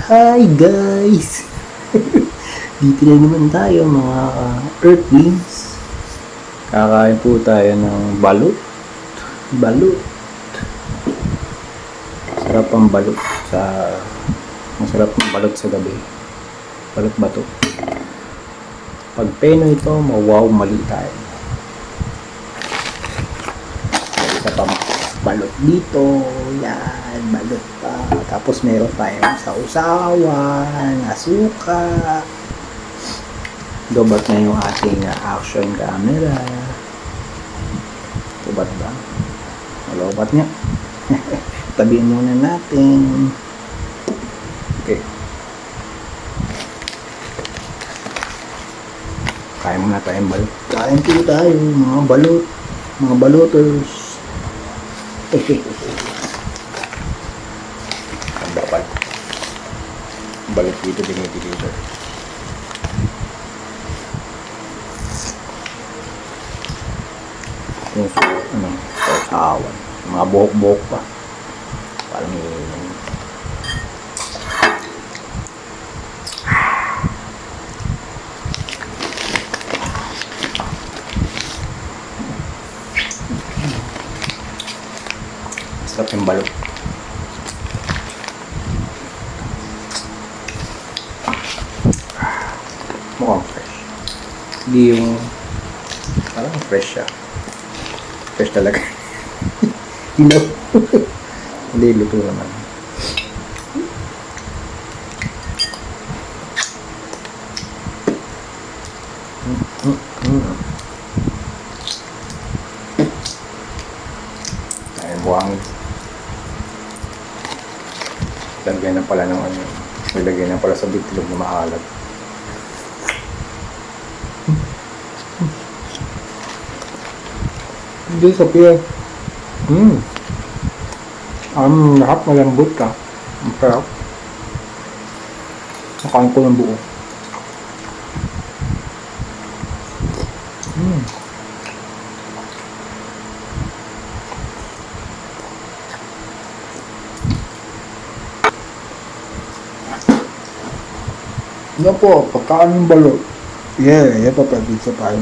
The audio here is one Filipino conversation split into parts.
Hi guys! Dito na naman tayo mga earthlings. Kakain po tayo ng balut. Balut. Sarap ang balut masarap ang balut sa gabi. Balut bato. Pag peno ito, mawaw mali tayo. Isa pa balot dito, yan, balot pa. Tapos meron tayong sausawan, asuka. Dobat na yung ating action camera. Tubat ba? Malobat nga. Tabihin muna natin. Okay. Kain muna tayong balot. Kain po tayo, mga balot. Mga baloters. Ang dapat balik dito dito yung sausawan, mga buhok-buhok pa parang sarap yung balot. Mukhang fresh. Hindi yung parang fresh siya. Fresh talaga. Hindi. Hindi, luto naman. Ay, buhangin. Lagyan na pala ng ano. Lagyan na pala sa bitlog na maalat. Hindi sa piya. Lahat malambot ka. Ang sarap. Nakain ko ng buo. Yan po, pagkaan ng balot. Yeah, yan pa pag-isa tayo.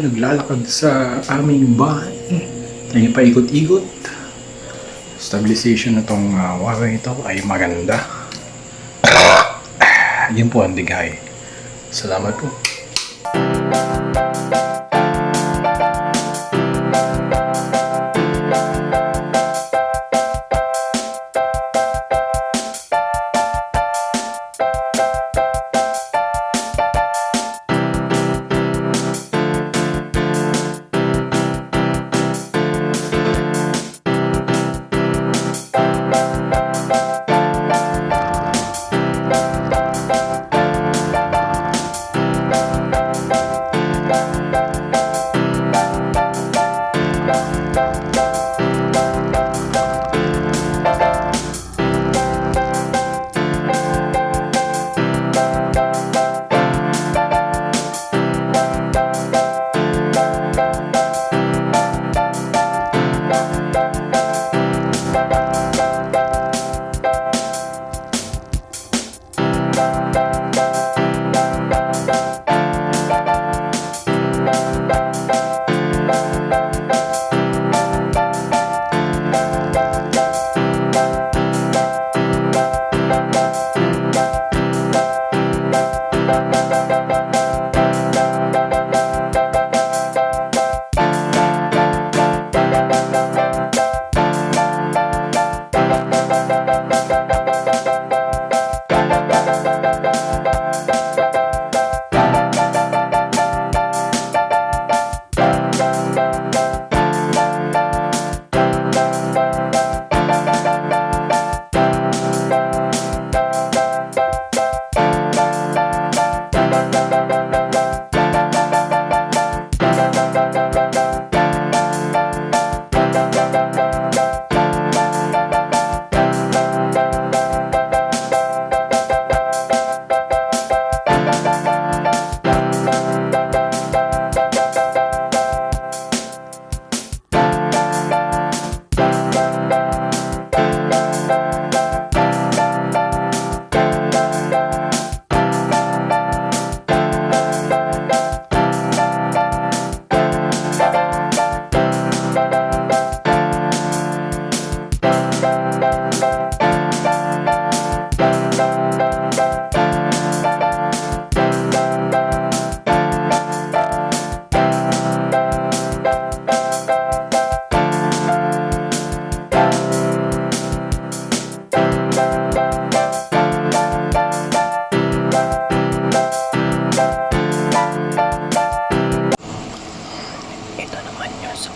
naglalakad sa aming bahay. Tayo paikot-ikot. Stabilization na tong wire ito ay maganda. Yan po ang dighay. Salamat po.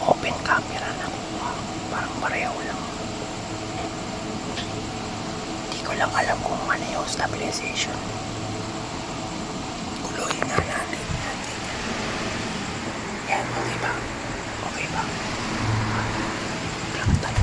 Open camera ng parang pareho lang. Hindi ko lang alam kung ano yung stabilization. Kuloyin nga natin. Yan, okay ba? Okay ba? Lang tayo.